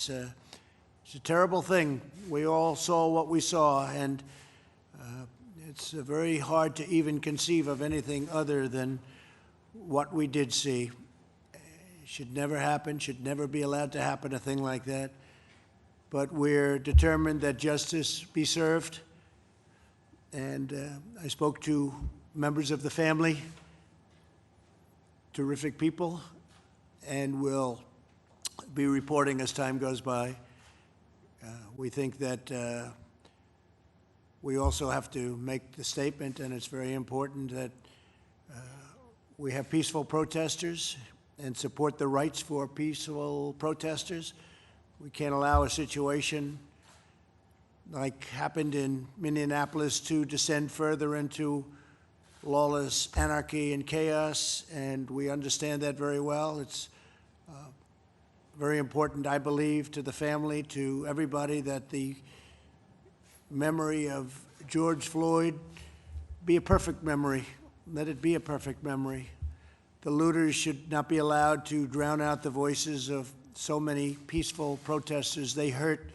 It's a terrible thing. We all saw what we saw, and it's very hard to even conceive of anything other than what we did see. It should never happen, should never be allowed to happen, a thing like that. But we're determined that justice be served. And I spoke to members of the family, terrific people, and will be reporting as time goes by. We think that we also have to make the statement, and it's very important that we have peaceful protesters and support the rights for peaceful protesters. We can't allow a situation like happened in Minneapolis to descend further into lawless anarchy and chaos, and we understand that very well. It's very important, I believe, to the family, to everybody, that the memory of George Floyd be a perfect memory. Let it be a perfect memory. The looters should not be allowed to drown out the voices of so many peaceful protesters. They hurt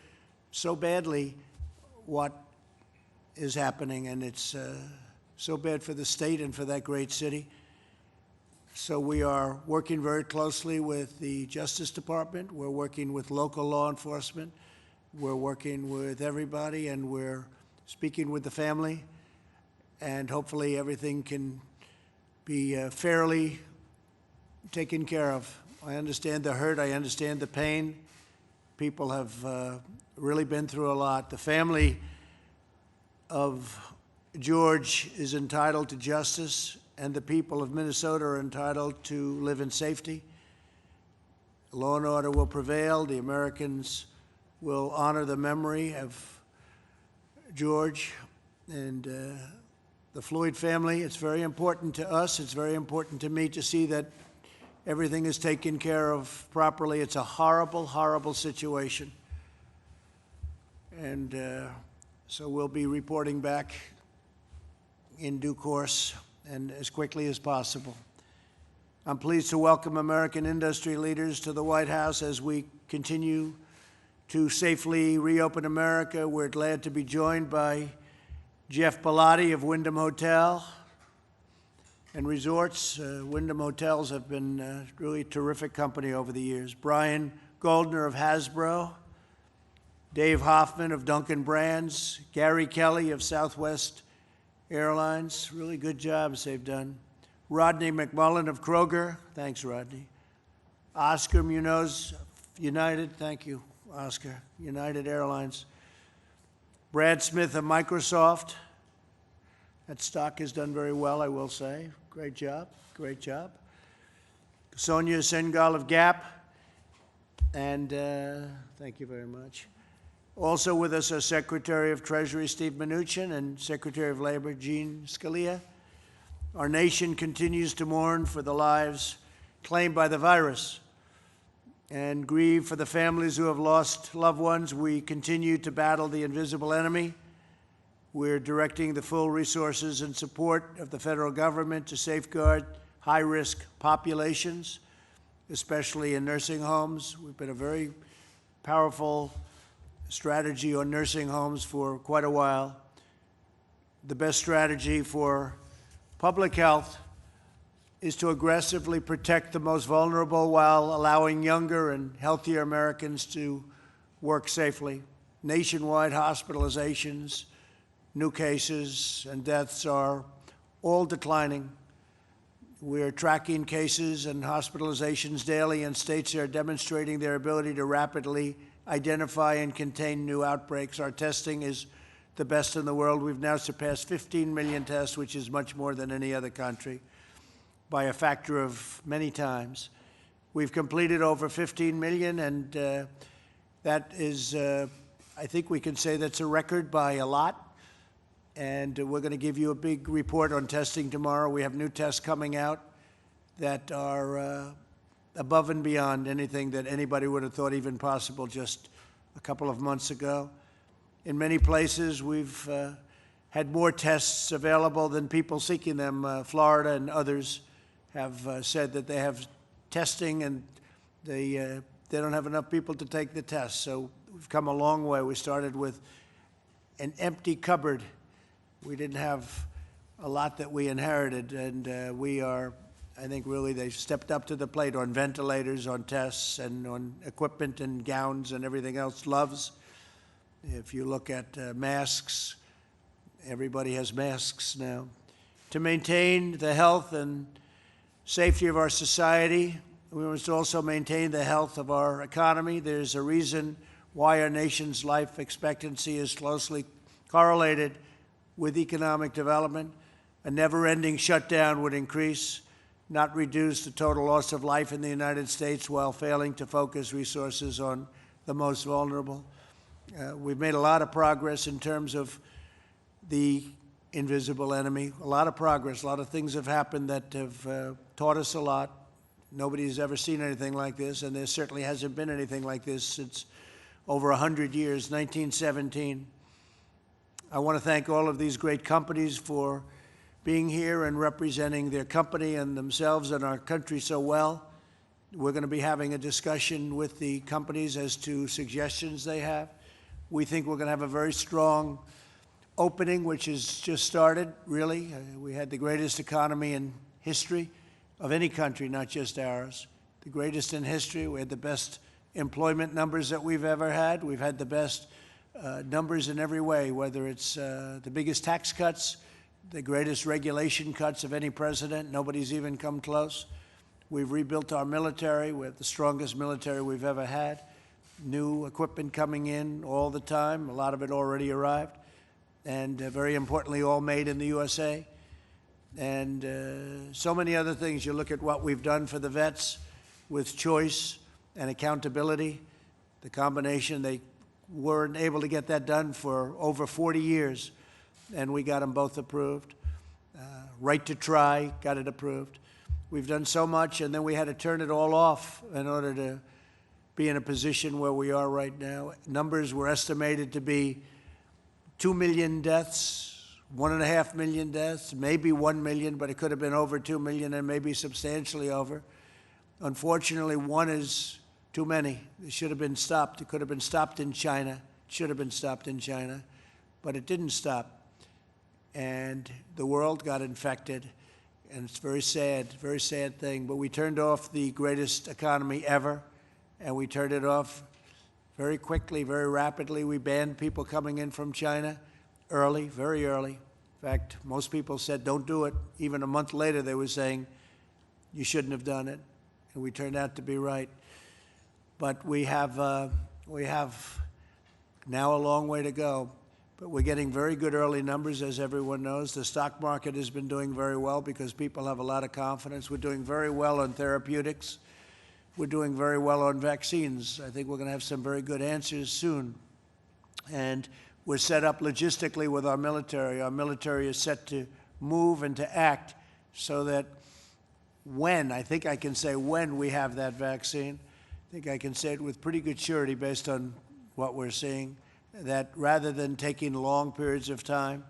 so badly what is happening, and it's so bad for the state and for that great city. So we are working very closely with the Justice Department. We're working with local law enforcement. We're working with everybody, and we're speaking with the family. And hopefully everything can be fairly taken care of. I understand the hurt. I understand the pain. People have really been through a lot. The family of George is entitled to justice, and the people of Minnesota are entitled to live in safety. Law and order will prevail. The Americans will honor the memory of George and the Floyd family. It's very important to us. It's very important to me to see that everything is taken care of properly. It's a horrible, horrible situation. And so we'll be reporting back in due course and as quickly as possible. I'm pleased to welcome American industry leaders to the White House as we continue to safely reopen America. We're glad to be joined by Jeff Bellotti of Wyndham Hotel and Resorts. Wyndham Hotels have been really terrific company over the years. Brian Goldner of Hasbro, Dave Hoffman of Dunkin' Brands, Gary Kelly of Southwest Airlines, really good jobs they've done. Rodney McMullen of Kroger, thanks Rodney. Oscar Munoz, United, thank you Oscar, United Airlines. Brad Smith of Microsoft, that stock has done very well, I will say. Great job, great job. Sonia Sengal of Gap, and thank you very much. Also with us are Secretary of Treasury Steve Mnuchin and Secretary of Labor Gene Scalia. Our nation continues to mourn for the lives claimed by the virus and grieve for the families who have lost loved ones. We continue to battle the invisible enemy. We're directing the full resources and support of the federal government to safeguard high-risk populations, especially in nursing homes. We've been a very powerful strategy on nursing homes for quite a while. The best strategy for public health is to aggressively protect the most vulnerable while allowing younger and healthier Americans to work safely. Nationwide hospitalizations, new cases, and deaths are all declining. We're tracking cases and hospitalizations daily, and states are demonstrating their ability to rapidly identify and contain new outbreaks. Our testing is the best in the world. We've now surpassed 15 million tests, which is much more than any other country, by a factor of many times. We've completed over 15 million, and that is, I think we can say that's a record by a lot. And we're going to give you a big report on testing tomorrow. We have new tests coming out that are above and beyond anything that anybody would have thought even possible just a couple of months ago. In many places, we've had more tests available than people seeking them. Florida and others have said that they have testing, and the they don't have enough people to take the test. So we've come a long way. We started with an empty cupboard. We didn't have a lot that we inherited, and we are, I think really they've stepped up to the plate on ventilators, on tests, and on equipment and gowns and everything else. Gloves. If you look at masks, everybody has masks now. To maintain the health and safety of our society, we must also maintain the health of our economy. There's a reason why our nation's life expectancy is closely correlated with economic development. A never-ending shutdown would increase, not reduce the total loss of life in the United States while failing to focus resources on the most vulnerable. We've made a lot of progress in terms of the invisible enemy, a lot of progress. A lot of things have happened that have taught us a lot. Nobody's ever seen anything like this, and there certainly hasn't been anything like this since over 100 years, 1917. I want to thank all of these great companies for being here and representing their company and themselves and our country so well. We're going to be having a discussion with the companies as to suggestions they have. We think we're going to have a very strong opening, which has just started, really. We had the greatest economy in history of any country, not just ours. The greatest in history. We had the best employment numbers that we've ever had. We've had the best numbers in every way, whether it's the biggest tax cuts, the greatest regulation cuts of any president. Nobody's even come close. We've rebuilt our military. We have the strongest military we've ever had. New equipment coming in all the time. A lot of it already arrived. And very importantly, all made in the USA. And so many other things. You look at what we've done for the vets with choice and accountability. The combination, they weren't able to get that done for over 40 years, and we got them both approved. Right to try, got it approved. We've done so much, and then we had to turn it all off in order to be in a position where we are right now. Numbers were estimated to be 2 million deaths, 1.5 million deaths, maybe 1 million, but it could have been over 2 million and maybe substantially over. Unfortunately, one is too many. It should have been stopped. It could have been stopped in China. It should have been stopped in China, but it didn't stop. And the world got infected, and it's very sad thing. But we turned off the greatest economy ever, and we turned it off very quickly, very rapidly. We banned people coming in from China early, very early. In fact, most people said, don't do it. Even a month later, they were saying, you shouldn't have done it. And we turned out to be right. But we have now a long way to go. But we're getting very good early numbers, as everyone knows. The stock market has been doing very well because people have a lot of confidence. We're doing very well on therapeutics. We're doing very well on vaccines. I think we're going to have some very good answers soon. And we're set up logistically with our military. Our military is set to move and to act so that when, I think I can say when we have that vaccine, I think I can say it with pretty good surety based on what we're seeing, that rather than taking long periods of time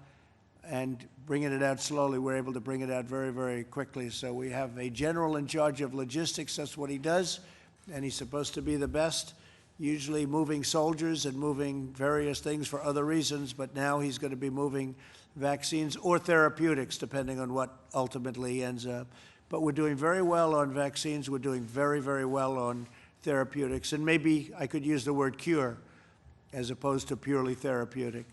and bringing it out slowly, we're able to bring it out very, very quickly. So we have a general in charge of logistics. That's what he does, and he's supposed to be the best, usually moving soldiers and moving various things for other reasons, but now he's going to be moving vaccines or therapeutics, depending on what ultimately ends up. But we're doing very well on vaccines. We're doing very, very well on therapeutics. And maybe I could use the word cure as opposed to purely therapeutic.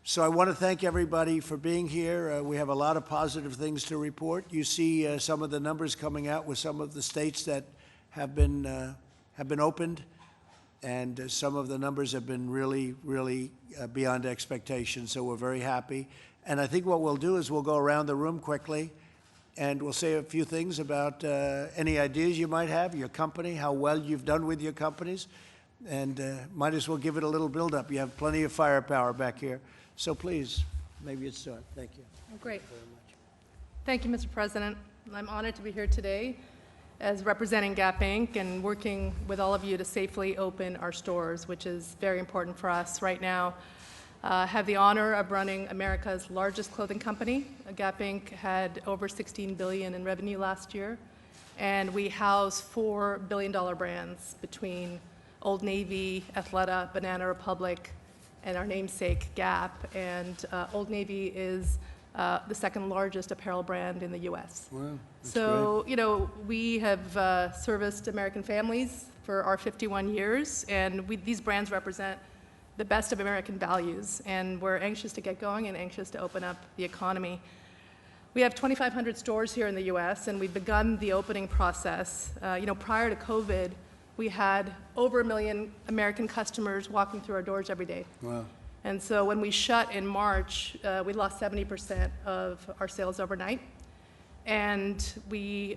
So I want to thank everybody for being here. We have a lot of positive things to report. You see some of the numbers coming out with some of the states that have been opened, and some of the numbers have been really, really beyond expectation. So we're very happy. And I think what we'll do is we'll go around the room quickly, and we'll say a few things about any ideas you might have, your company, how well you've done with your companies, and might as well give it a little build-up. You have plenty of firepower back here. So please, maybe you'd start. Thank you. Oh, great. Thank you very much. Thank you, Mr. President. I'm honored to be here today as representing Gap Inc. and working with all of you to safely open our stores, which is very important for us right now. I have the honor of running America's largest clothing company. Gap Inc. had over $16 billion in revenue last year, and we house 4 billion-dollar brands between Old Navy, Athleta, Banana Republic, and our namesake Gap. And Old Navy is the second largest apparel brand in the U.S. Wow, that's So, you know, we have serviced American families for our 51 years, and these brands represent the best of American values, and we're anxious to get going and anxious to open up the economy. We have 2,500 stores here in the U.S., and we've begun the opening process. You know, prior to COVID, we had over 1 million American customers walking through our doors every day. Wow. And so when we shut in March, we lost 70% of our sales overnight. And we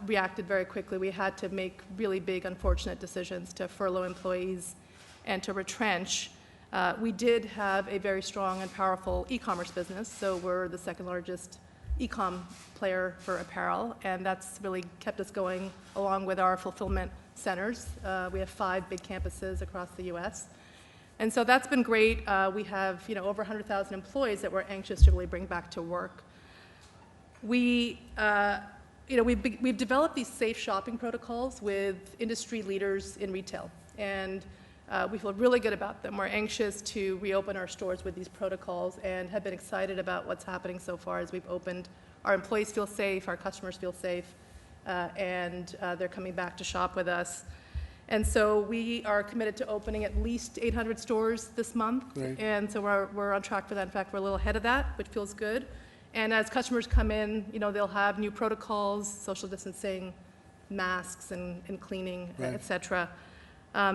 reacted very quickly. We had to make really big, unfortunate decisions to furlough employees and to retrench. We did have a very strong and powerful e-commerce business, so we're the second largest e-com player for apparel, and that's really kept us going along with our fulfillment centers. We have 5 big campuses across the U.S. And so that's been great. We have, you know, over 100,000 employees that we're anxious to really bring back to work. We've developed these safe shopping protocols with industry leaders in retail, and we feel really good about them. We're anxious to reopen our stores with these protocols and have been excited about what's happening so far as we've opened. Our employees feel safe, our customers feel safe, and they're coming back to shop with us. And so we are committed to opening at least 800 stores this month. Great. And so we're on track for that. In fact, we're a little ahead of that, which feels good. And as customers come in, you know, they'll have new protocols, social distancing, masks and cleaning, Right. et cetera.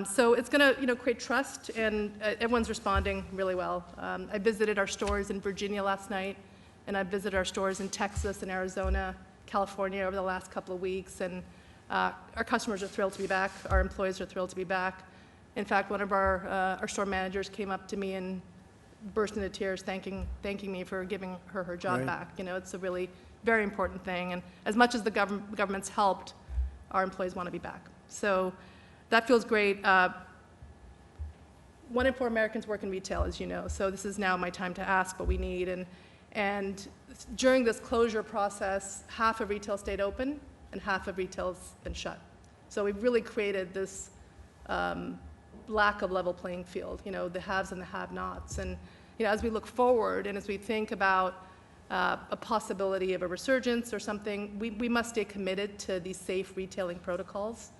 So it's going to, you know, create trust, and everyone's responding really well. I visited our stores in Virginia last night, and I visited our stores in Texas and Arizona, California over the last couple of weeks, and our customers are thrilled to be back. Our employees are thrilled to be back. In fact, one of our store managers came up to me and burst into tears, thanking me for giving her job Right. back. You know, it's a really very important thing, and as much as the government's helped, our employees want to be back. So that feels great. 1 in 4 Americans work in retail, as you know, so this is now my time to ask what we need. And during this closure process, half of retail stayed open and half of retail's been shut. So we've really created this lack of level playing field, you know, the haves and the have-nots. And you know, as we look forward and as we think about a possibility of a resurgence or something, we must stay committed to these safe retailing protocols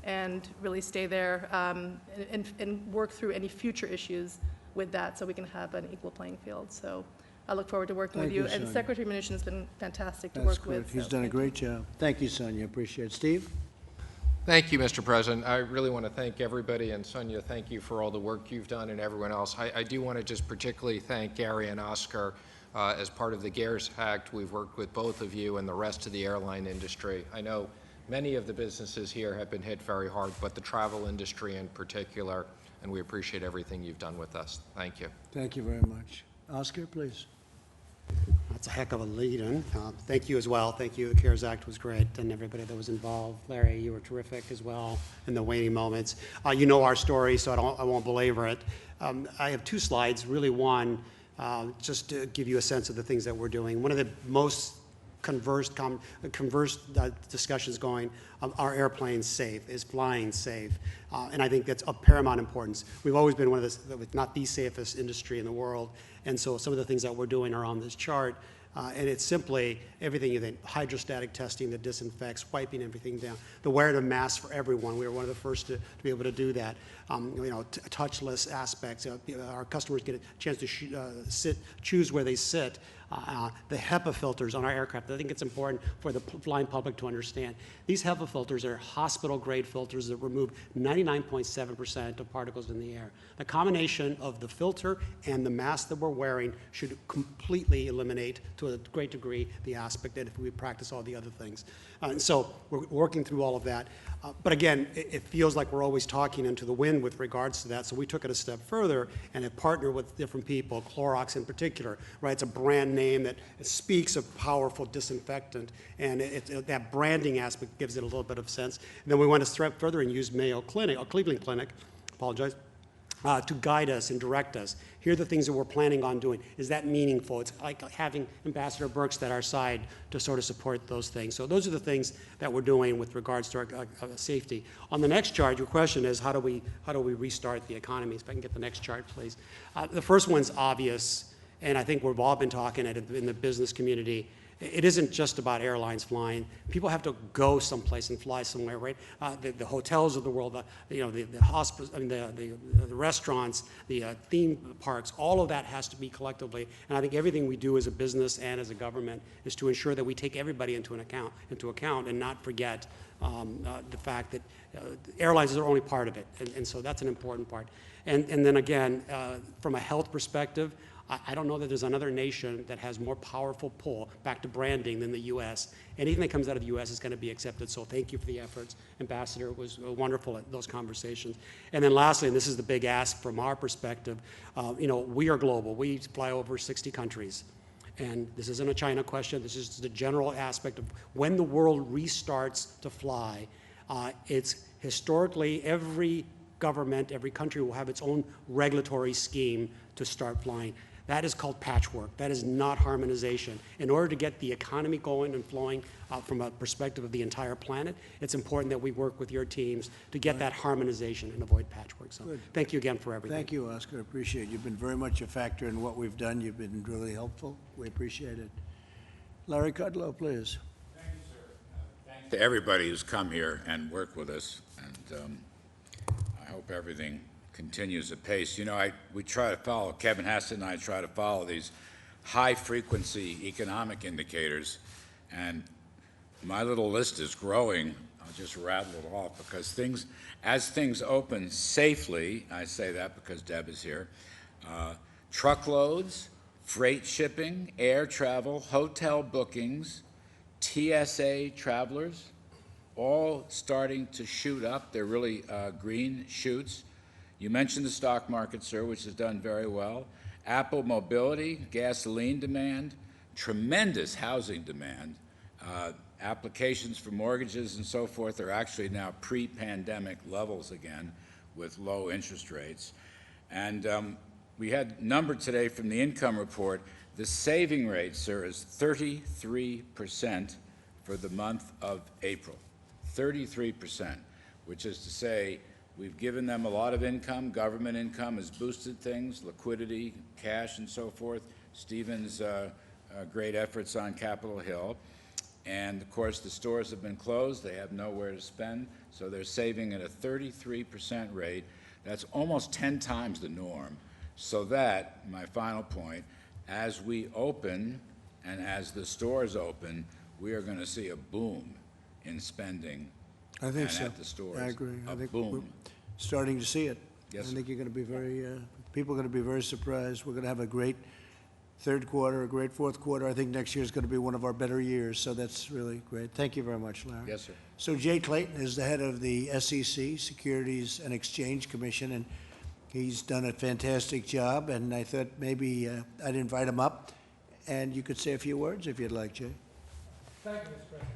and really stay there and work through any future issues with that so we can have an equal playing field. So I look forward to working Thank with you. you, And Sonia. Secretary Mnuchin has been fantastic to That's work good. with. He's so done a thank you. great job. Thank you, Sonia. Appreciate it. Steve? Thank you, Mr. President. I really want to thank everybody, and Sonia, thank you for all the work you've done and everyone else. I do want to just particularly thank Gary and Oscar. As part of the CARES Act, we've worked with both of you and the rest of the airline industry. I know many of the businesses here have been hit very hard, but the travel industry in particular, and we appreciate everything you've done with us. Thank you. Thank you very much. Oscar, please. That's a heck of a lead-in. Thank you as well. Thank you. The CARES Act was great, and everybody that was involved. Larry, you were terrific as well in the waning moments. You know our story, so I won't belabor it. I have 2 slides, really one, just to give you a sense of the things that we're doing. One of the most conversed discussions going, are airplanes safe? Is flying safe? And I think that's of paramount importance. We've always been one of the, if not the safest industry in the world, and so some of the things that we're doing are on this chart. And it's simply everything you think, hydrostatic testing that disinfects, wiping everything down, the wearing of masks for everyone. We were one of the first to be able to do that. You know, touchless aspects. Our customers get a chance to choose where they sit. The HEPA filters on our aircraft. I think it's important for the flying public to understand. These HEPA filters are hospital-grade filters that remove 99.7% of particles in the air. The combination of the filter and the mask that we're wearing should completely eliminate, to a great degree, the aspect that if we practice all the other things. And so we're working through all of that. But again, it feels like we're always talking into the wind with regards to that, so we took it a step further and have partnered with different people, Clorox in particular, right? It's a brand name that speaks of powerful disinfectant, and that branding aspect gives it a little bit of sense. And then we went a step further and used Mayo Clinic, or Cleveland Clinic, apologize, to guide us and direct us. Here are the things that we're planning on doing. Is that meaningful? It's like having Ambassador Birks at our side to sort of support those things. So those are the things that we're doing with regards to our safety. On the next chart, your question is how do we restart the economy? If I can get the next chart, please. The first one's obvious, and I think we've all been talking in the business community. It isn't just about airlines flying. People have to go someplace and fly somewhere, right? The hotels of the world, the hospitals, I mean, the restaurants, the theme parks, all of that has to be collectively. And I think everything we do as a business and as a government is to ensure that we take everybody into account and not forget the fact that airlines are only part of it. And so that's an important part. And then again, from a health perspective, I don't know that there's another nation that has more powerful pull back to branding than the U.S. Anything that comes out of the U.S. is going to be accepted. So thank you for the efforts, Ambassador. It was wonderful at those conversations. And then lastly, and this is the big ask from our perspective, we are global. We fly over 60 countries. And this isn't a China question. This is the general aspect of when the world restarts to fly. It's historically every government, every country will have its own regulatory scheme to start flying. That is called patchwork. That is not harmonization. In order to get the economy going and flowing from a perspective of the entire planet, it's important that we work with your teams to get that harmonization and avoid patchwork. So thank you again for everything. Thank you, Oscar. Appreciate it. You've been very much a factor in what we've done. You've been really helpful. We appreciate it. Larry Kudlow, please. Thank you, sir. Thanks to everybody who's come here and worked with us, and I hope everything continues apace. We try to follow, Kevin Hassett and I try to follow these high-frequency economic indicators, and my little list is growing. I'll just rattle it off because as things open safely, I say that because Deb is here, truckloads, freight shipping, air travel, hotel bookings, TSA travelers, all starting to shoot up. They're really green shoots. You mentioned the stock market, sir, which has done very well. Apple mobility, gasoline demand, tremendous housing demand. Applications for mortgages and so forth are actually now pre-pandemic levels again with low interest rates. And we had a number today from the income report. The saving rate, sir, is 33% for the month of April. 33%, which is to say we've given them a lot of income. Government income has boosted things, liquidity, cash, and so forth. Stephen's great efforts on Capitol Hill. And, of course, the stores have been closed. They have nowhere to spend, so they're saving at a 33% rate. That's almost 10 times the norm. So that, my final point, as we open and as the stores open, we are going to see a boom in spending. I think so. At the stores. I agree. I think boom. we're starting to see it. Yes, I think you're going to be people are going to be very surprised. We're going to have a great third quarter, a great fourth quarter. I think next year is going to be one of our better years, so that's really great. Thank you very much, Larry. Yes, sir. So Jay Clayton is the head of the SEC, Securities and Exchange Commission, and he's done a fantastic job, and I thought maybe I'd invite him up, and you could say a few words if you'd like, Jay. Thank you, Mr. President.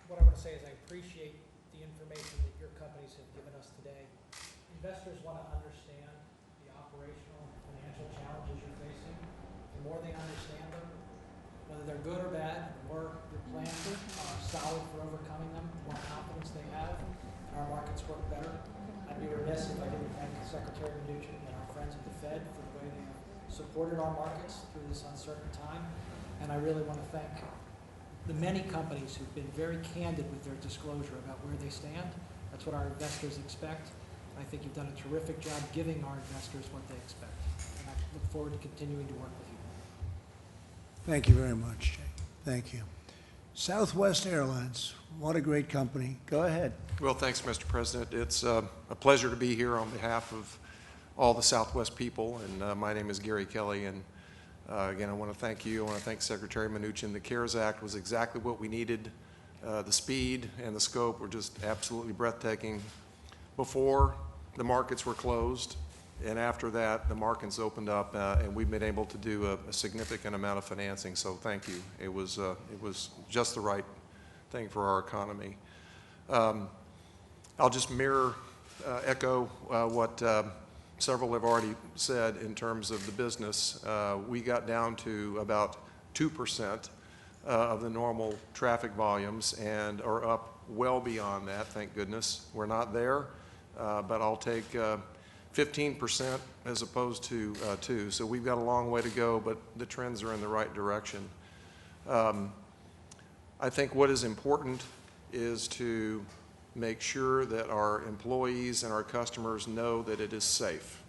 What I want to say is I appreciate the information that your companies have given us today. Investors want to understand the operational and financial challenges you're facing. The more they understand them, whether they're good or bad, the more your plans are solid for overcoming them, the more confidence they have, and our markets work better. I'd be remiss if I didn't thank Secretary Mnuchin and our friends at the Fed for the way they have supported our markets through this uncertain time. And I really want to thank the many companies who've been very candid with their disclosure about where they stand. That's what our investors expect. I think you've done a terrific job giving our investors what they expect. And I look forward to continuing to work with you. Thank you very much, Jay. Thank you. Southwest Airlines, what a great company. Go ahead. Well, thanks, Mr. President. It's a pleasure to be here on behalf of all the Southwest people, and my name is Gary Kelly, and again, I want to thank you. I want to thank Secretary Mnuchin. The CARES Act was exactly what we needed. The speed and the scope were just absolutely breathtaking. Before, the markets were closed, and after that, the markets opened up, and we've been able to do a significant amount of financing, so thank you. It was just the right thing for our economy. I'll just echo what several have already said in terms of the business, we got down to about 2% of the normal traffic volumes and are up well beyond that, thank goodness. We're not there, but I'll take 15% as opposed to 2. So we've got a long way to go, but the trends are in the right direction. I think what is important is to make sure that our employees and our customers know that it is safe.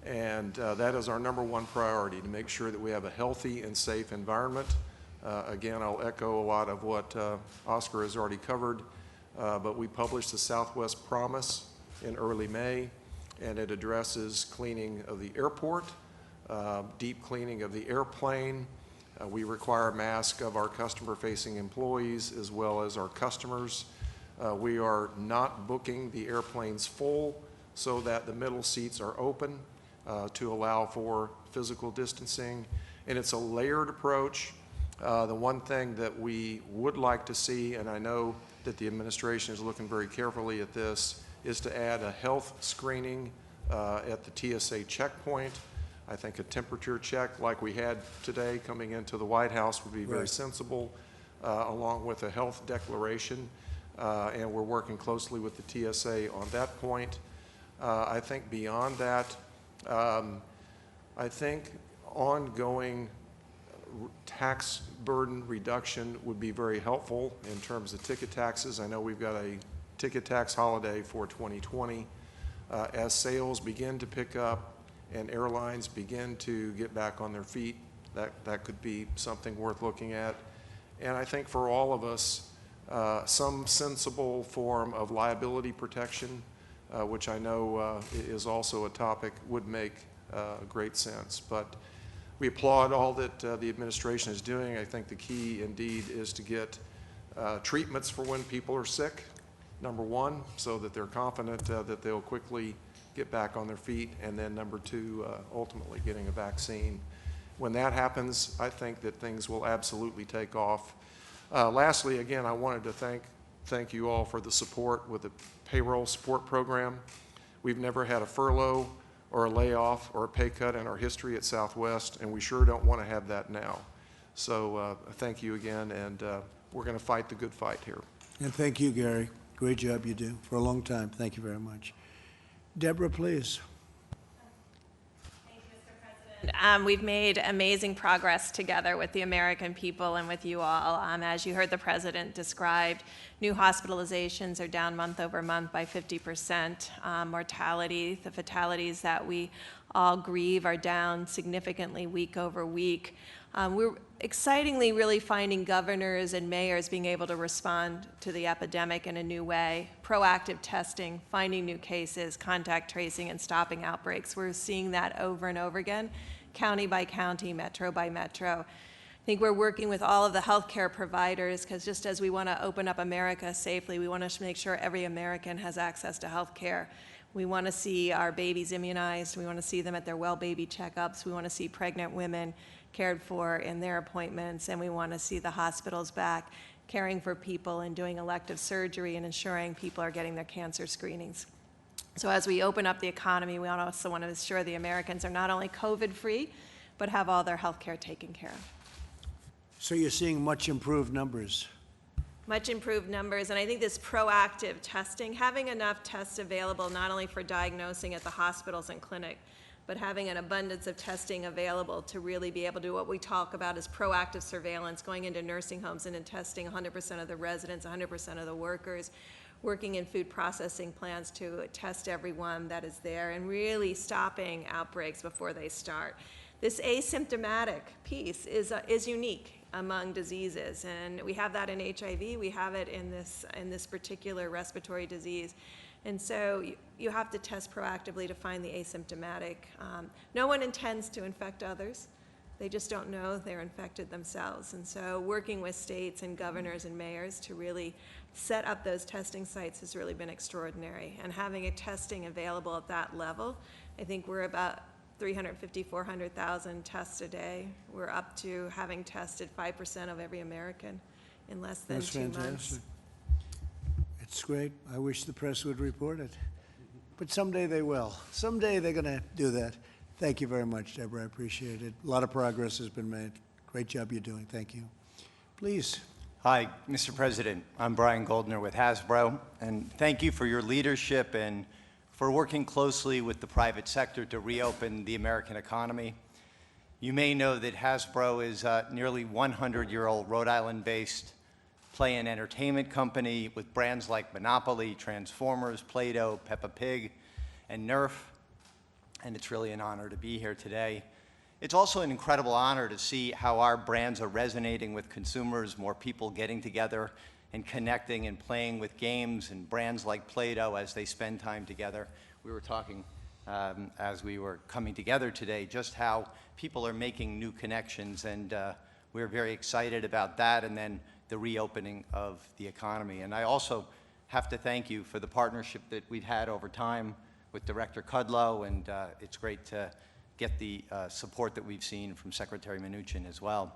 And that is our #1 priority, to make sure that we have a healthy and safe environment. Again, I'll echo a lot of what Oscar has already covered, but we published the Southwest Promise in early May, and it addresses cleaning of the airport, deep cleaning of the airplane. We require masks of our customer-facing employees as well as our customers. We are not booking the airplanes full so that the middle seats are open to allow for physical distancing. And it's a layered approach. The one thing that we would like to see, and I know that the administration is looking very carefully at this, is to add a health screening at the TSA checkpoint. I think a temperature check like we had today coming into the White House would be very sensible, along with a health declaration. And we're working closely with the TSA on that point. I think beyond that, I think ongoing tax burden reduction would be very helpful in terms of ticket taxes. I know we've got a ticket tax holiday for 2020. As sales begin to pick up and airlines begin to get back on their feet, that could be something worth looking at. And I think for all of us, some sensible form of liability protection, which I know is also a topic, would make great sense. But we applaud all that the administration is doing. I think the key indeed is to get treatments for when people are sick, #1, so that they're confident that they'll quickly get back on their feet, and then #2, ultimately getting a vaccine. When that happens, I think that things will absolutely take off. Lastly, again, I wanted to thank you all for the support with the payroll support program. We've never had a furlough or a layoff or a pay cut in our history at Southwest, and we sure don't want to have that now. So thank you again, and we're going to fight the good fight here. And thank you, Gary. Great job you do for a long time. Thank you very much. Deborah, please. Thank you, Mr. President. We've made amazing progress together with the American people and with you all. As you heard the President described, new hospitalizations are down month over month by 50%. Mortality, the fatalities that we all grieve, are down significantly week over week. We're excitingly really finding governors and mayors being able to respond to the epidemic in a new way. Proactive testing, finding new cases, contact tracing, and stopping outbreaks. We're seeing that over and over again, county by county, metro by metro. I think we're working with all of the healthcare providers, because just as we want to open up America safely, we want to make sure every American has access to healthcare. We want to see our babies immunized. We want to see them at their well baby checkups. We want to see pregnant women cared for in their appointments, and we want to see the hospitals back caring for people and doing elective surgery and ensuring people are getting their cancer screenings. So as we open up the economy, we also want to ensure the Americans are not only COVID-free, but have all their health care taken care of. So you're seeing much improved numbers. Much improved numbers, and I think this proactive testing, having enough tests available not only for diagnosing at the hospitals and clinic, but having an abundance of testing available to really be able to do what we talk about as proactive surveillance, going into nursing homes and testing 100% of the residents, 100% of the workers, working in food processing plants to test everyone that is there, and really stopping outbreaks before they start. This asymptomatic piece is unique among diseases, and we have that in HIV, we have it in this particular respiratory disease. And so you have to test proactively to find the asymptomatic. No one intends to infect others. They just don't know they're infected themselves. And so working with states and governors and mayors to really set up those testing sites has really been extraordinary. And having a testing available at that level, I think we're about 350, 400,000 tests a day. We're up to having tested 5% of every American in less than 2 months. That's fantastic. It's great. I wish the press would report it. but someday they will. Someday they're going to do that. Thank you very much, Deborah. I appreciate it. A lot of progress has been made. Great job you're doing. Thank you. Please. Hi, Mr. President. I'm Brian Goldner with Hasbro, and thank you for your leadership and for working closely with the private sector to reopen the American economy. You may know that Hasbro is a nearly 100-year-old Rhode Island-based play and entertainment company with brands like Monopoly, Transformers, Play-Doh, Peppa Pig, and Nerf, and it's really an honor to be here today. It's also an incredible honor to see how our brands are resonating with consumers, more people getting together and connecting and playing with games and brands like Play-Doh as they spend time together. We were talking as we were coming together today just how people are making new connections, and we're very excited about that and then the reopening of the economy. And I also have to thank you for the partnership that we've had over time with Director Kudlow, and it's great to get the support that we've seen from Secretary Mnuchin as well.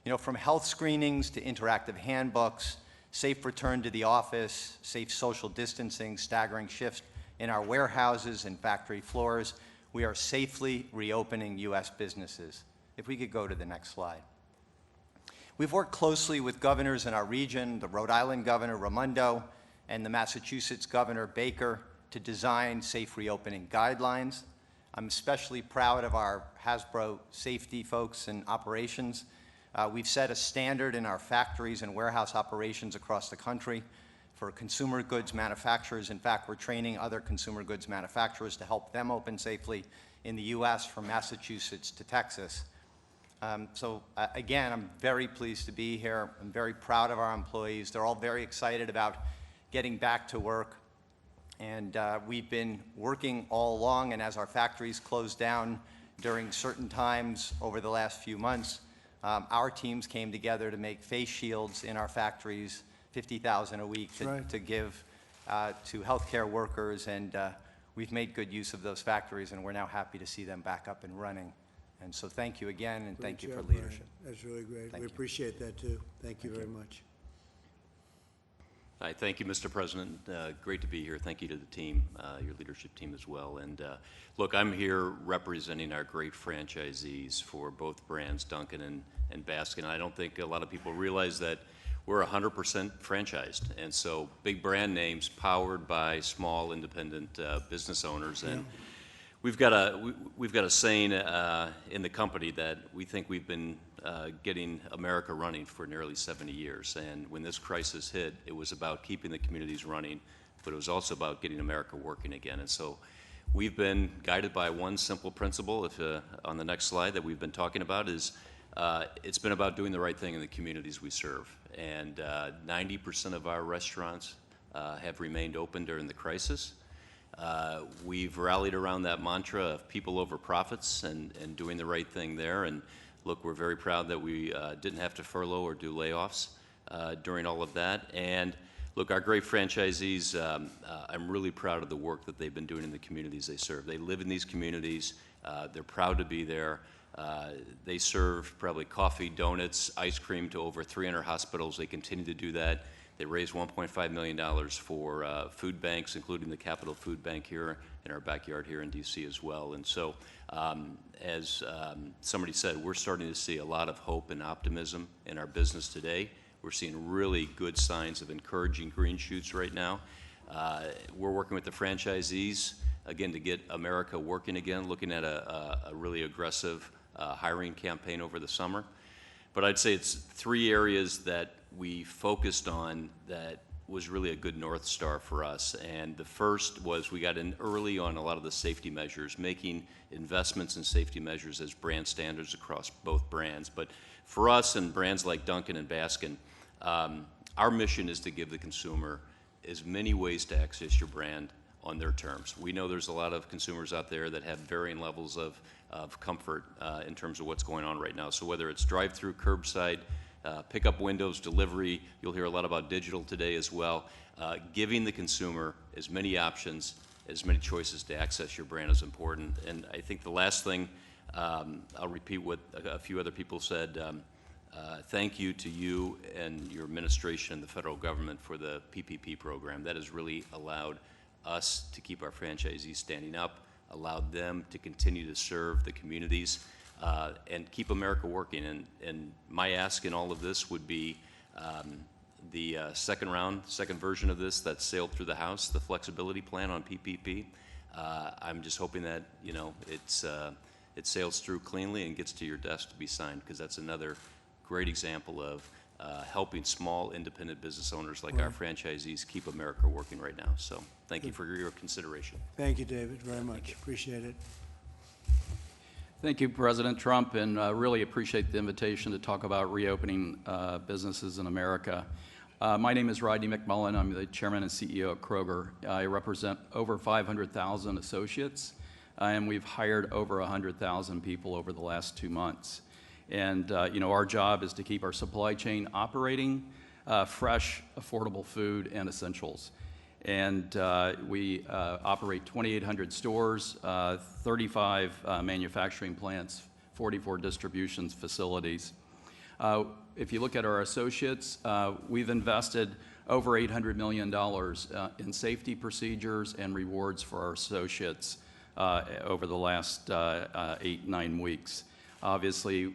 You know, from health screenings to interactive handbooks, safe return to the office, safe social distancing, staggering shifts in our warehouses and factory floors, we are safely reopening U.S. businesses. If we could go to the next slide. We've worked closely with governors in our region, the Rhode Island Governor Raimondo and the Massachusetts Governor Baker, to design safe reopening guidelines. I'm especially proud of our Hasbro safety folks and operations. We've set a standard in our factories and warehouse operations across the country for consumer goods manufacturers. In fact, we're training other consumer goods manufacturers to help them open safely in the U.S. from Massachusetts to Texas. Again, I'm very pleased to be here. I'm very proud of our employees. They're all very excited about getting back to work. And we've been working all along, and as our factories closed down during certain times over the last few months, our teams came together to make face shields in our factories, 50,000 a week to give to healthcare workers, and we've made good use of those factories, and we're now happy to see them back up and running. And so thank you again, and thank you for leadership. That's really great. Thank We you. appreciate that, too. Thank you very much. Hi, thank you, Mr. President. Great to be here. Thank you to the team, your leadership team as well. And look, I'm here representing our great franchisees for both brands, Dunkin' and Baskin. I don't think a lot of people realize that we're 100% franchised. And so big brand names powered by small independent business owners. And we've got a saying in the company that we think we've been getting America running for nearly 70 years. And when this crisis hit, it was about keeping the communities running, but it was also about getting America working again. And so we've been guided by one simple principle, on the next slide, that we've been talking about is it's been about doing the right thing in the communities we serve. And 90% of our restaurants have remained open during the crisis. We've rallied around that mantra of people over profits and doing the right thing there. And look, we're very proud that we didn't have to furlough or do layoffs during all of that. And look, our great franchisees, I'm really proud of the work that they've been doing in the communities they serve. They live in these communities. They're proud to be there. They serve probably coffee, donuts, ice cream to over 300 hospitals. They continue to do that. They raised $1.5 million for food banks, including the Capital Food Bank here in our backyard here in D.C. as well. And so, as somebody said, we're starting to see a lot of hope and optimism in our business today. We're seeing really good signs of encouraging green shoots right now. We're working with the franchisees, again, to get America working again, looking at a really aggressive hiring campaign over the summer. But I'd say it's three areas that we focused on that was really a good North Star for us. And the first was we got in early on a lot of the safety measures, making investments in safety measures as brand standards across both brands. But for us and brands like Dunkin' and Baskin, our mission is to give the consumer as many ways to access your brand on their terms. We know there's a lot of consumers out there that have varying levels of comfort in terms of what's going on right now. So whether it's drive-through, curbside, pickup windows, delivery, you'll hear a lot about digital today as well. Giving the consumer as many options, as many choices to access your brand is important. And I think the last thing, I'll repeat what a few other people said, thank you to you and your administration and the federal government for the PPP program. That has really allowed us to keep our franchisees standing up, allowed them to continue to serve the communities, and keep America working. And my ask in all of this would be the second version of this that sailed through the House, the flexibility plan on PPP. I'm just hoping that, you know, it sails through cleanly and gets to your desk to be signed, because that's another great example of helping small independent business owners like our franchisees keep America working right now. So thank you for your consideration. Thank you, David, very much. Appreciate it. Thank you, President Trump, and really appreciate the invitation to talk about reopening businesses in America. My name is Rodney McMullen. I'm the chairman and CEO of Kroger. I represent over 500,000 associates, and we've hired over 100,000 people over the last 2 months. And you know, our job is to keep our supply chain operating, fresh, affordable food and essentials. And we operate 2,800 stores, 35 manufacturing plants, 44 distribution facilities. If you look at our associates, we've invested over $800 million in safety procedures and rewards for our associates over the last 8-9 weeks. Obviously,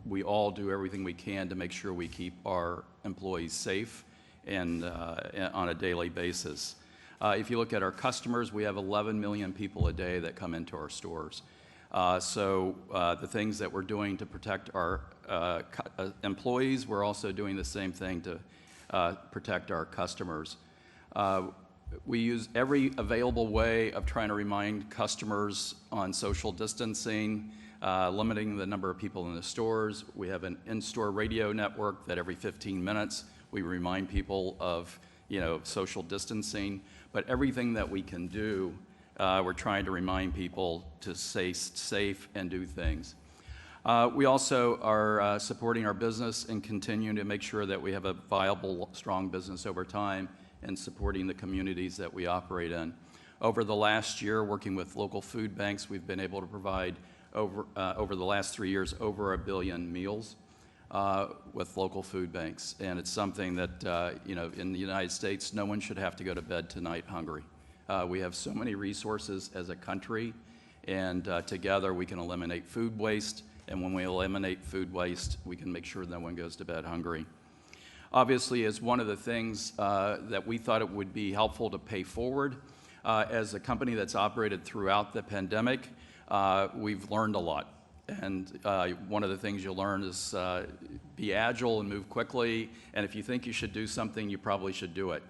we all do everything we can to make sure we keep our employees safe and on a daily basis. If you look at our customers, we have 11 million people a day that come into our stores. So the things that we're doing to protect our employees, we're also doing the same thing to protect our customers. We use every available way of trying to remind customers on social distancing, limiting the number of people in the stores. We have an in-store radio network that every 15 minutes we remind people of, you know, social distancing. But everything that we can do, we're trying to remind people to stay safe and do things. We also are supporting our business and continuing to make sure that we have a viable, strong business over time and supporting the communities that we operate in. Over the last year, working with local food banks, we've been able to provide over the last 3 years, over 1 billion meals with local food banks. And it's something that, you know, in the United States, no one should have to go to bed tonight hungry. We have so many resources as a country, and together we can eliminate food waste. And when we eliminate food waste, we can make sure no one goes to bed hungry. Obviously, as one of the things that we thought it would be helpful to pay forward, as a company that's operated throughout the pandemic, we've learned a lot. And one of the things you'll learn is be agile and move quickly. And if you think you should do something, you probably should do it.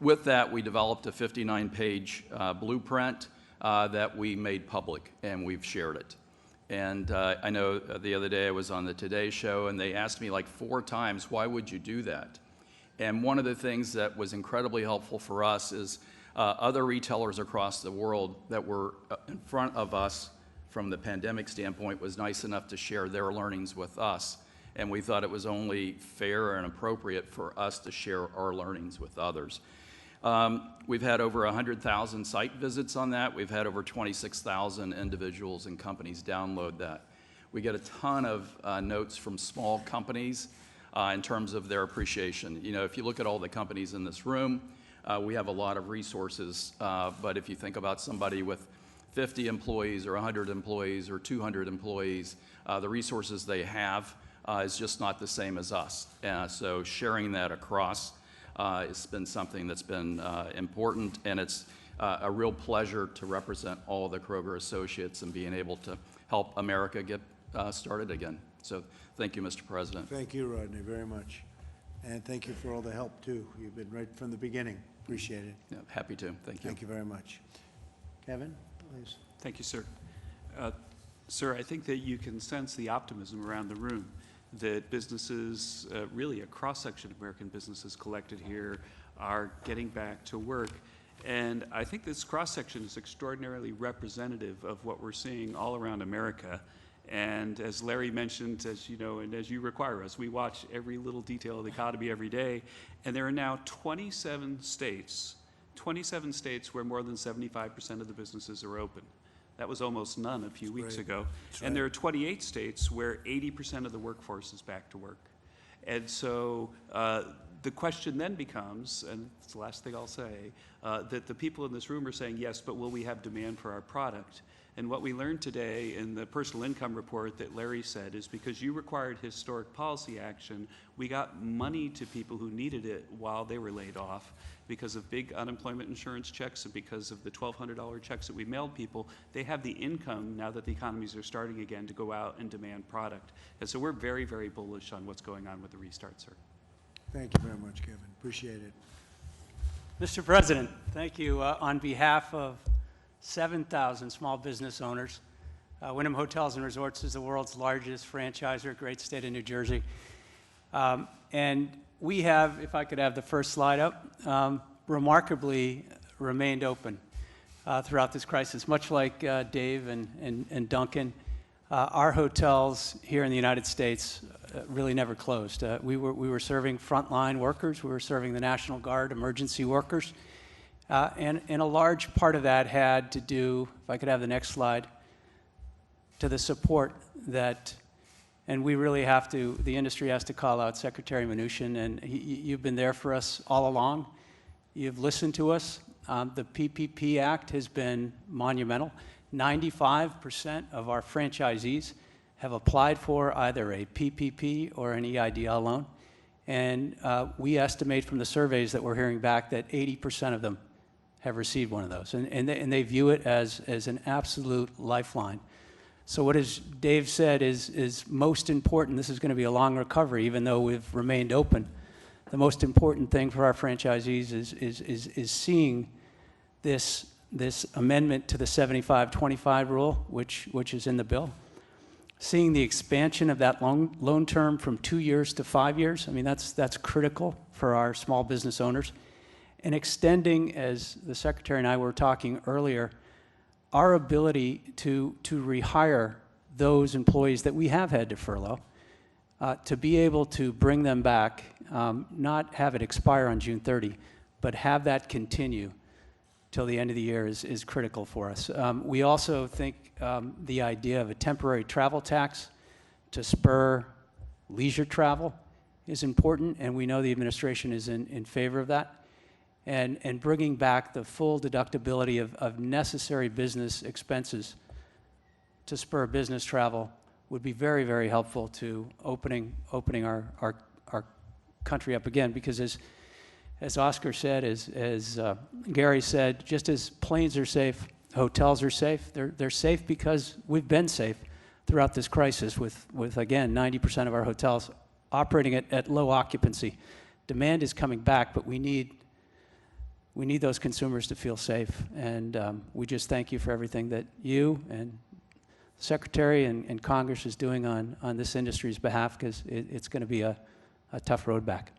With that, we developed a 59-page blueprint that we made public, and we've shared it. And I know the other day I was on the Today Show, and they asked me like 4 times, why would you do that? And one of the things that was incredibly helpful for us is other retailers across the world that were in front of us from the pandemic standpoint was nice enough to share their learnings with us. And we thought it was only fair and appropriate for us to share our learnings with others. We've had over 100,000 site visits on that. We've had over 26,000 individuals and companies download that. We get a ton of notes from small companies in terms of their appreciation. You know, if you look at all the companies in this room, we have a lot of resources, but if you think about somebody with 50 employees or 100 employees or 200 employees, the resources they have is just not the same as us. So sharing that across has been something that's been important, and it's a real pleasure to represent all the Kroger associates and being able to help America get started again. So thank you, Mr. President. Thank you, Rodney, very much. And thank you for all the help, too. You've been right from the beginning. Appreciate it. Yeah, happy to. Thank you. Thank you very much. Kevin, please. Thank you, sir. Sir, I think that you can sense the optimism around the room that businesses, really a cross-section of American businesses collected here, are getting back to work. And I think this cross-section is extraordinarily representative of what we're seeing all around America. And as Larry mentioned, as you know, and as you require us, we watch every little detail of the economy every day. And there are now 27 states where more than 75% of the businesses are open. That was almost none a few weeks ago. And there are 28 states where 80% of the workforce is back to work. And so the question then becomes, and it's the last thing I'll say, that the people in this room are saying, yes, but will we have demand for our product? And what we learned today in the personal income report that Larry said is because you required historic policy action, we got money to people who needed it while they were laid off because of big unemployment insurance checks and because of the $1,200 checks that we mailed people. They have the income now that the economies are starting again to go out and demand product. And so we're very, very bullish on what's going on with the restart, sir. Thank you very much, Kevin. Appreciate it. Mr. President, thank you. On behalf of 7,000 small business owners, Wyndham Hotels and Resorts is the world's largest franchisor, great state of New Jersey. And we have, if I could have the first slide up, remarkably remained open throughout this crisis. Much like Dave and Duncan, our hotels here in the United States really never closed. We were serving frontline workers, we were serving the National Guard, emergency workers, and a large part of that had to do, if I could have the next slide, to the support that, and we really have to, the industry has to call out Secretary Mnuchin, and you've been there for us all along. You've listened to us. The PPP Act has been monumental. 95% of our franchisees have applied for either a PPP or an EIDL loan. And we estimate from the surveys that we're hearing back that 80% of them have received one of those. And they view it as an absolute lifeline. So what as Dave said is most important. This is going to be a long recovery, even though we've remained open. The most important thing for our franchisees is seeing this amendment to the 75-25 rule, which is in the bill. Seeing the expansion of that loan term from 2 years to 5 years, I mean, that's critical for our small business owners. And extending, as the Secretary and I were talking earlier, our ability to rehire those employees that we have had to furlough, to be able to bring them back, not have it expire on June 30, but have that continue till the end of the year is critical for us. We also think the idea of a temporary travel tax to spur leisure travel is important, and we know the administration is in favor of that. And bringing back the full deductibility of necessary business expenses to spur business travel would be very, very helpful to opening our country up again, because as Oscar said, as Gary said, just as planes are safe, hotels are safe. They're safe because we've been safe throughout this crisis with again, 90% of our hotels operating at low occupancy. Demand is coming back, but we need those consumers to feel safe. And we just thank you for everything that you and Secretary and Congress is doing on this industry's behalf, because it's going to be a tough road back.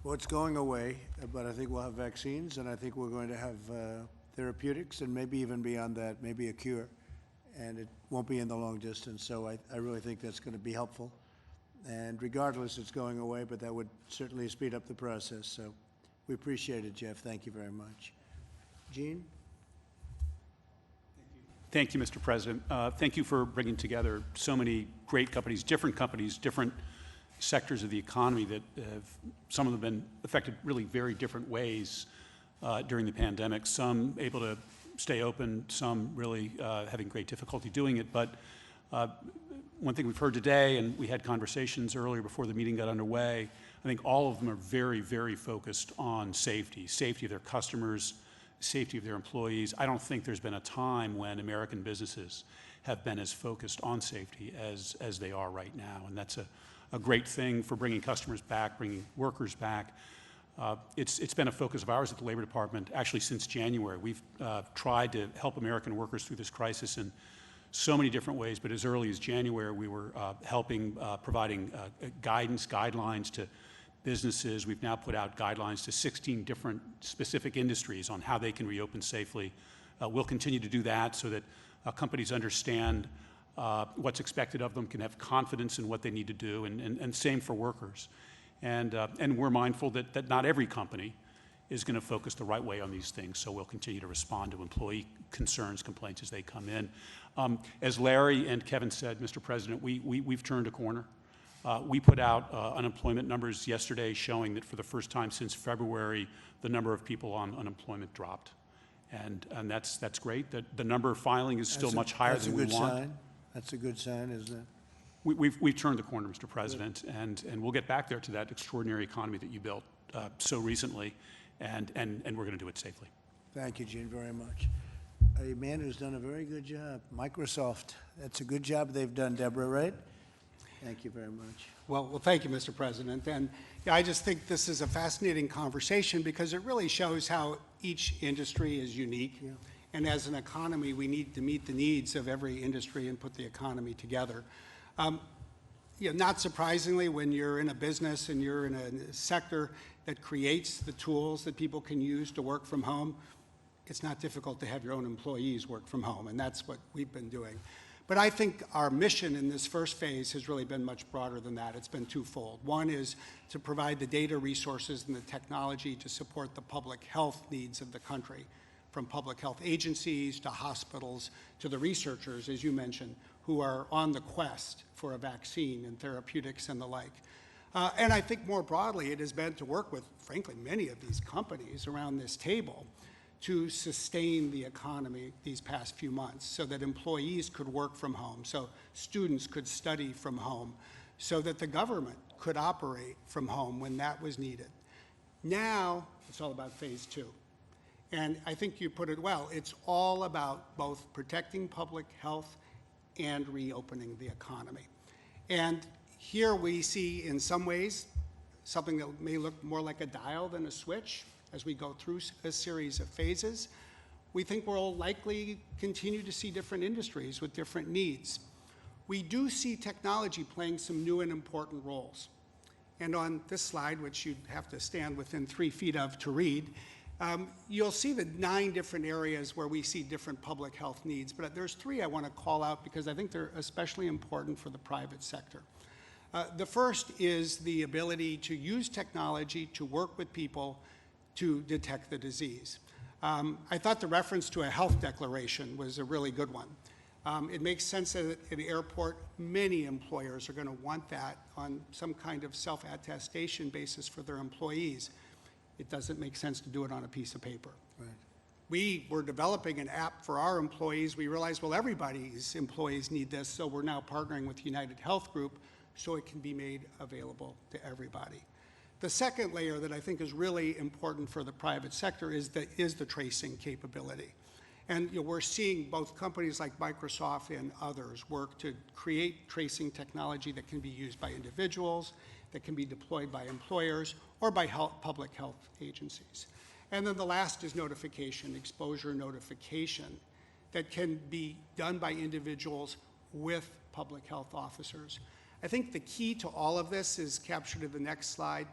Well, it's going away, but I think we'll have vaccines, and I think we're going to have therapeutics, and maybe even beyond that, maybe a cure. And it won't be in the long distance, so I really think that's going to be helpful. And regardless, it's going away, but that would certainly speed up the process. So we appreciate it, Jeff. Thank you very much. Gene? Thank you, Mr. President. Thank you for bringing together so many great companies, different sectors of the economy that have, some of them been affected really very different ways during the pandemic. Some able to stay open, some really having great difficulty doing it. But one thing we've heard today, and we had conversations earlier before the meeting got underway, I think all of them are very, very focused on safety of their customers, safety of their employees. I don't think there's been a time when American businesses have been as focused on safety as they are right now. And that's a great thing for bringing customers back, bringing workers back. It's been a focus of ours at the Labor Department actually since January. We've tried to help American workers through this crisis in so many different ways, but as early as January, we were helping, providing guidance, guidelines to businesses. We've now put out guidelines to 16 different specific industries on how they can reopen safely. We'll continue to do that so that companies understand what's expected of them, can have confidence in what they need to do, and same for workers. And we're mindful that not every company is going to focus the right way on these things, so we'll continue to respond to employee concerns, complaints as they come in. As Larry and Kevin said, Mr. President, we've turned a corner. We put out unemployment numbers yesterday showing that for the first time since February, the number of people on unemployment dropped. And that's great. The number of filing is still much higher than we want. That's a good sign. That's a good sign, isn't it? We've turned the corner, Mr. President, and we'll get back there to that extraordinary economy that you built so recently, and we're going to do it safely. Thank you, Gene, very much. A man who's done a very good job. Microsoft, that's a good job they've done, Deborah, right? Thank you very much. Well, thank you, Mr. President. And yeah, I just think this is a fascinating conversation because it really shows how each industry is unique. Yeah. And as an economy, we need to meet the needs of every industry and put the economy together. Not surprisingly, when you're in a business and you're in a sector that creates the tools that people can use to work from home, it's not difficult to have your own employees work from home, and that's what we've been doing. But I think our mission in this first phase has really been much broader than that. It's been twofold. One is to provide the data resources and the technology to support the public health needs of the country, from public health agencies to hospitals to the researchers, as you mentioned, who are on the quest for a vaccine and therapeutics and the like. And I think more broadly, it has been to work with, frankly, many of these companies around this table to sustain the economy these past few months so that employees could work from home, so students could study from home, so that the government could operate from home when that was needed. Now, it's all about phase two. And I think you put it well. It's all about both protecting public health and reopening the economy. And here we see, in some ways, something that may look more like a dial than a switch as we go through a series of phases. We think we'll likely continue to see different industries with different needs. We do see technology playing some new and important roles. And on this slide, which you'd have to stand within 3 feet of to read, you'll see the 9 different areas where we see different public health needs. But there's 3 I want to call out because I think they're especially important for the private sector. The first is the ability to use technology to work with people to detect the disease. I thought the reference to a health declaration was a really good one. It makes sense that at an airport, many employers are going to want that on some kind of self-attestation basis for their employees. It doesn't make sense to do it on a piece of paper. Right. We were developing an app for our employees. We realized, well, everybody's employees need this, so we're now partnering with United Health Group so it can be made available to everybody. The second layer that I think is really important for the private sector is the tracing capability. And we're seeing both companies like Microsoft and others work to create tracing technology that can be used by individuals, that can be deployed by employers, or by public health agencies. And then the last is notification, exposure notification, that can be done by individuals with public health officers. I think the key to all of this is captured in the next slide.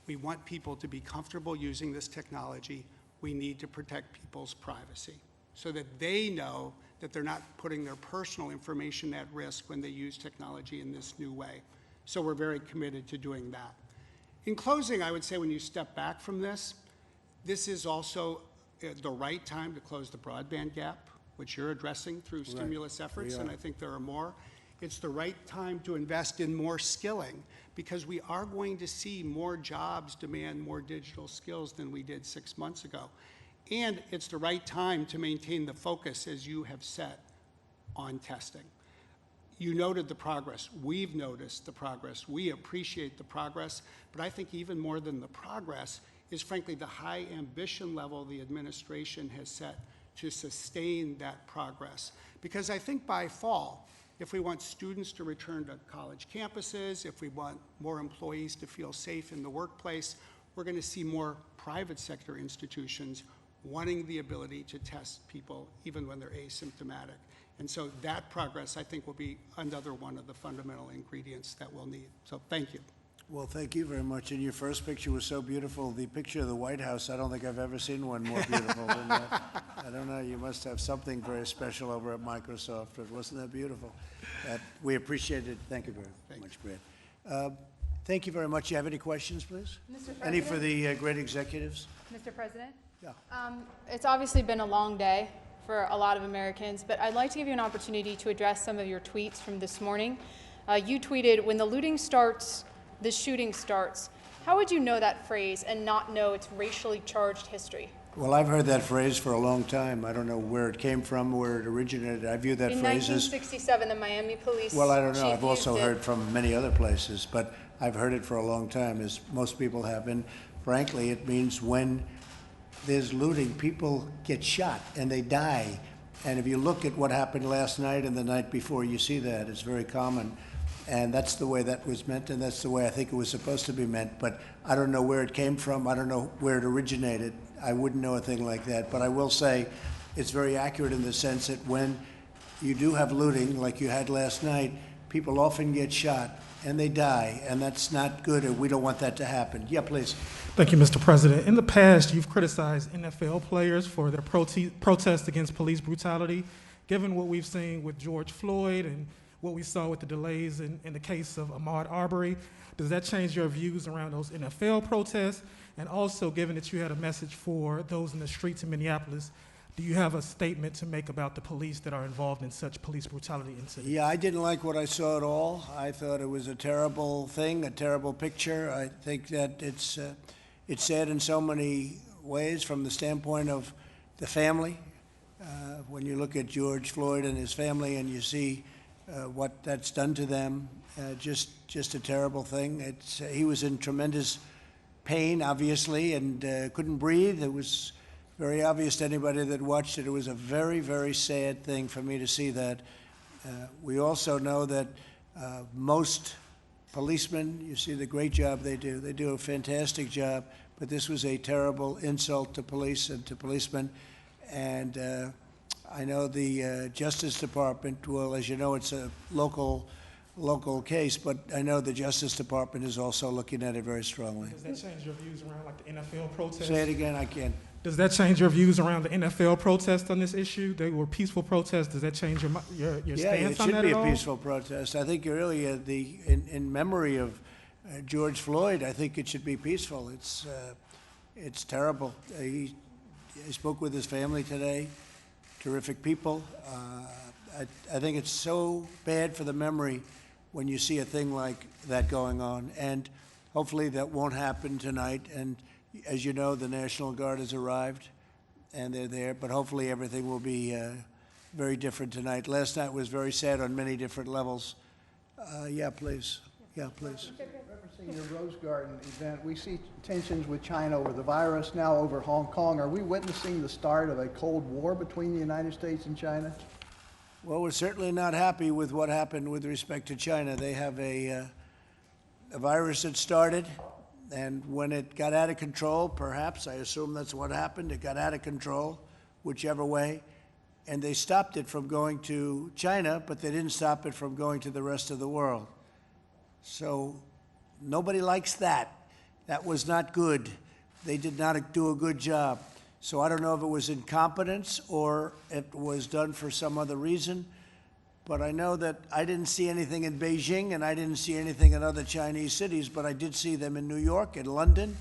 We want people to be comfortable using this technology. We need to protect people's privacy so that they know that they're not putting their personal information at risk when they use technology in this new way. So we're very committed to doing that. In closing, I would say when you step back from this is also the right time to close the broadband gap, which you're addressing through stimulus efforts, and I think there are more. It's the right time to invest in more skilling because we are going to see more jobs demand more digital skills than we did 6 months ago. And it's the right time to maintain the focus, as you have set, on testing. You noted the progress. We've noticed the progress. We appreciate the progress. But I think even more than the progress is, frankly, the high ambition level the administration has set to sustain that progress. Because I think by fall, if we want students to return to college campuses, if we want more employees to feel safe in the workplace, we're going to see more private sector institutions wanting the ability to test people even when they're asymptomatic. And so that progress, I think, will be another one of the fundamental ingredients that we'll need. So thank you. Well, thank you very much. And your first picture was so beautiful. The picture of the White House, I don't think I've ever seen one more beautiful than that. I don't know, you must have something very special over at Microsoft, but wasn't that beautiful? We appreciate it. Thank you very much, Brad. Thank you very much. You have any questions, please? Mr. President? Any for the great executives? Mr. President? Yeah. It's obviously been a long day for a lot of Americans, but I'd like to give you an opportunity to address some of your tweets from this morning. You tweeted, "When the looting starts, the shooting starts." How would you know that phrase and not know its racially charged history? Well, I've heard that phrase for a long time. I don't know where it came from, where it originated. I view that In phrase as... 1967, the Miami police Well, I don't know. chief I've also used it. heard from many other places, but I've heard it for a long time, as most people have. And frankly, it means when there's looting, people get shot and they die. And if you look at what happened last night and the night before, you see that. It's very common. And that's the way that was meant, and that's the way I think it was supposed to be meant. But I don't know where it came from. I don't know where it originated. I wouldn't know a thing like that. But I will say it's very accurate in the sense that when you do have looting, like you had last night, people often get shot and they die, and that's not good, and we don't want that to happen. Yeah, please. Thank you, Mr. President. In the past, you've criticized NFL players for their protest against police brutality. Given what we've seen with George Floyd and what we saw with the delays in the case of Ahmaud Arbery, does that change your views around those NFL protests? And also, given that you had a message for those in the streets in Minneapolis, do you have a statement to make about the police that are involved in such police brutality incidents? Yeah, I didn't like what I saw at all. I thought it was a terrible thing, a terrible picture. I think that it's sad in so many ways from the standpoint of the family. When you look at George Floyd and his family and you see what that's done to them, just a terrible thing. He was in tremendous pain, obviously, and couldn't breathe. It was very obvious to anybody that watched it. It was a very, very sad thing for me to see that. We also know that most policemen, you see the great job they do. They do a fantastic job, but this was a terrible insult to police and to policemen. And I know the Justice Department, well, as you know, it's a local case, but I know the Justice Department is also looking at it very strongly. Does that change your views around like the NFL protests? Say it again, I can't. Does that change your views around the NFL protests on this issue? They were peaceful protests. Does that change your stance on that at all? Yeah, it should be a peaceful protest. I think really in memory of George Floyd, I think it should be peaceful. It's terrible. I spoke with his family today. Terrific people. I think it's so bad for the memory when you see a thing like that going on, and hopefully that won't happen tonight. And as you know, the National Guard has arrived, and they're there, but hopefully everything will be very different tonight. Last night was very sad on many different levels. Yeah, please. Yeah, please. Referencing your Rose Garden event, we see tensions with China over the virus, now over Hong Kong. Are we witnessing the start of a Cold War between the United States and China? Well, we're certainly not happy with what happened with respect to China. They have a virus that started, and when it got out of control, perhaps, I assume that's what happened, it got out of control, whichever way, and they stopped it from going to China, but they didn't stop it from going to the rest of the world. So nobody likes that. That was not good. They did not do a good job. So I don't know if it was incompetence or it was done for some other reason, but I know that I didn't see anything in Beijing and I didn't see anything in other Chinese cities, but I did see them in New York, in London,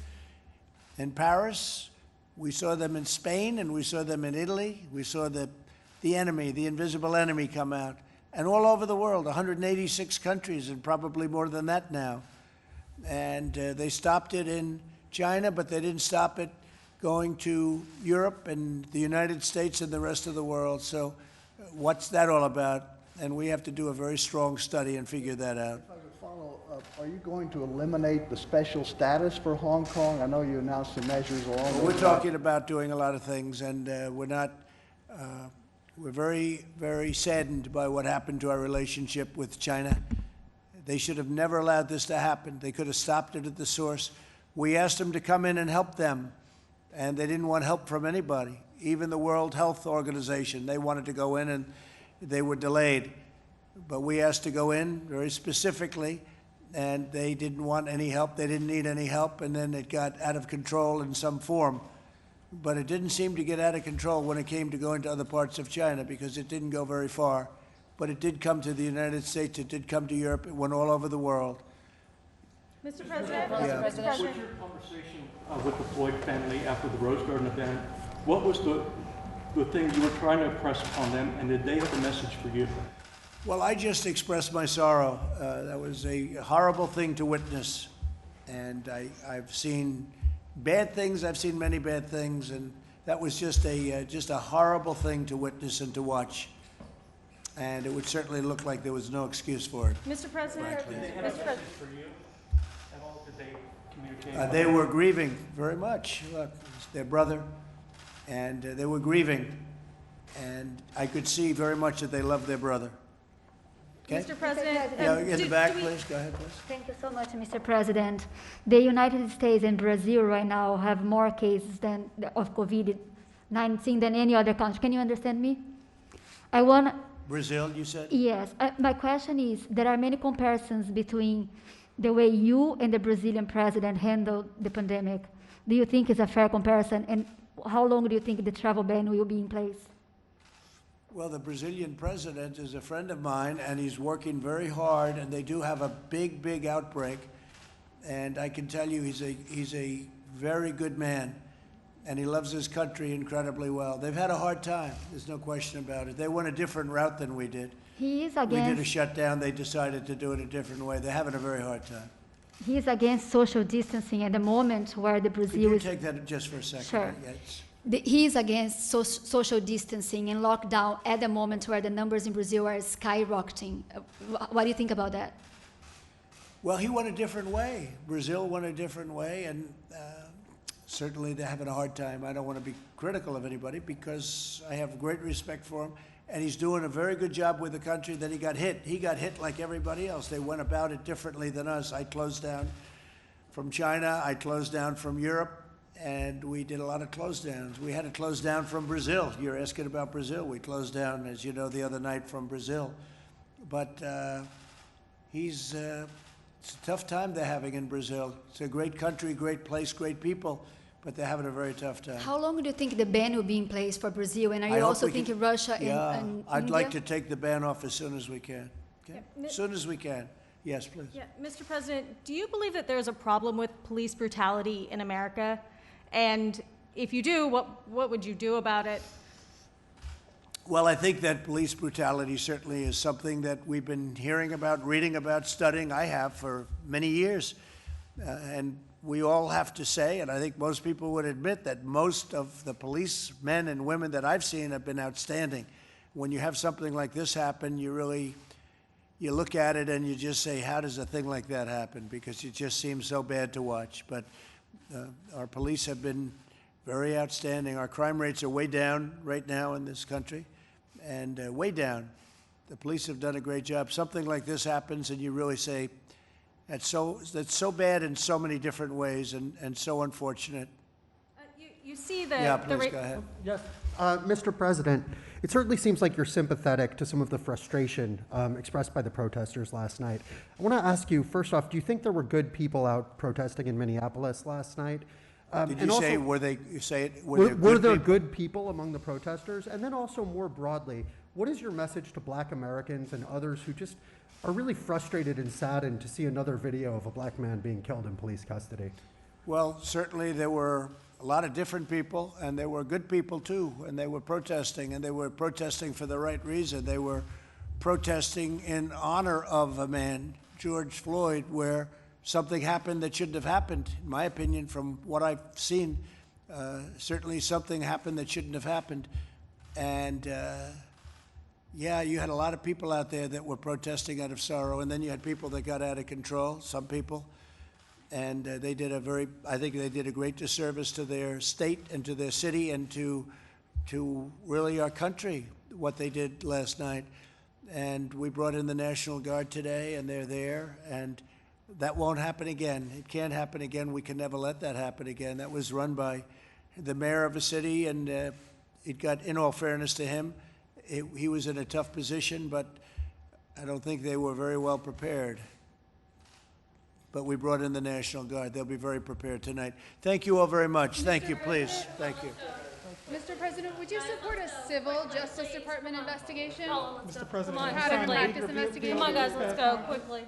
in Paris. We saw them in Spain and we saw them in Italy. We saw the enemy, the invisible enemy come out. And all over the world, 186 countries and probably more than that now. And they stopped it in China, but they didn't stop it going to Europe and the United States and the rest of the world. So what's that all about? And we have to do a very strong study and figure that out. If I could follow up, are you going to eliminate the special status for Hong Kong? I know you announced some measures along those lines. We're talking about doing a lot of things, and we're very, very saddened by what happened to our relationship with China. They should have never allowed this to happen. They could have stopped it at the source. We asked them to come in and help them, and they didn't want help from anybody. Even the World Health Organization, they wanted to go in and they were delayed. But we asked to go in very specifically, and they didn't want any help. They didn't need any help, and then it got out of control in some form. But it didn't seem to get out of control when it came to going to other parts of China because it didn't go very far. But it did come to the United States, it did come to Europe, it went all over the world. Mr. President, Yeah. Mr. President. What's your conversation with the Floyd family after the Rose Garden event? What was the thing you were trying to impress upon them, and did they have a message for you? Well, I just expressed my sorrow. That was a horrible thing to witness. And I've seen bad things, I've seen many bad things, and that was just a horrible thing to witness and to watch. And it would certainly look like there was no excuse for it. Mr. President, Frankly. Mr. President. For you at all, did they communicate? They were grieving very much. Look, it's their brother, and they were grieving. And I could see very much that they loved their brother. Okay? Mr. President. Yeah, in the back, please. Go ahead, please. Thank you so much, Mr. President. The United States and Brazil right now have more cases of COVID-19 than any other country. Can you understand me? Brazil, you said? Yes. My question is, there are many comparisons between the way you and the Brazilian president handled the pandemic. Do you think it's a fair comparison? And how long do you think the travel ban will be in place? Well, the Brazilian president is a friend of mine, and he's working very hard, and they do have a big, big outbreak. And I can tell you he's a very good man, and he loves his country incredibly well. They've had a hard time. There's no question about it. They went a different route than we did. He is We did a against, shutdown. They decided to do it a different way. They're having a very hard time. he is against social distancing at the moment where the Could Brazil you is... take that just for a second? Sure. Yes. He is against social distancing and lockdown at the moment where the numbers in Brazil are skyrocketing. What do you think about that? Well, he went a different way. Brazil went a different way, and certainly they're having a hard time. I don't want to be critical of anybody because I have great respect for him, and he's doing a very good job with the country. That he got hit. He got hit like everybody else. They went about it differently than us. I closed down from China. I closed down from Europe. And we did a lot of close downs. We had to close down from Brazil. You're asking about Brazil. We closed down, as you know, the other night from Brazil. But it's a tough time they're having in Brazil. It's a great country, great place, great people, but they're having a very tough time. How long do you think the ban will be in place for Brazil? And are I you hope also we can- thinking Russia Yeah, and I'd India? like to take the ban off as soon as we can. Okay? Yeah, As soon as we can. Yes, please. Yeah, Mr. President, do you believe that there's a problem with police brutality in America? And if you do, what would you do about it? Well, I think that police brutality certainly is something that we've been hearing about, reading about, studying. I have for many years. And we all have to say, and I think most people would admit, that most of the policemen and women that I've seen have been outstanding. When you have something like this happen, you look at it and you just say, how does a thing like that happen? Because it just seems so bad to watch. But our police have been very outstanding. Our crime rates are way down right now in this country, and way down. The police have done a great job. Something like this happens, and you really say, that's so bad in so many different ways, and so unfortunate. You see the... Yeah, please go ahead. Yes. Mr. President, it certainly seems like you're sympathetic to some of the frustration expressed by the protesters last night. I want to ask you, first off, do you think there were good people out protesting in Minneapolis last night? Did and you say, also, were there good people among the protesters? And then also more broadly, what is your message to Black Americans and others who just are really frustrated and saddened to see another video of a black man being killed in police custody? Well, certainly there were a lot of different people, and there were good people too, and they were protesting, and they were protesting for the right reason. They were protesting in honor of a man, George Floyd, where something happened that shouldn't have happened, in my opinion, from what I've seen. Certainly something happened that shouldn't have happened. And yeah, you had a lot of people out there that were protesting out of sorrow, and then you had people that got out of control, some people. And I think they did a great disservice to their state and to their city and to really our country, what they did last night. And we brought in the National Guard today, and they're there, and that won't happen again. It can't happen again. We can never let that happen again. That was run by the mayor of a city, and it got, in all fairness to him, he was in a tough position, but I don't think they were very well prepared. But we brought in the National Guard. They'll be very prepared tonight. Thank you all very much. Thank you, please. Thank you. Mr. President, would you support a civil Justice Department investigation? Mr. President, How to crack this investigation? Come on, guys, let's go quickly.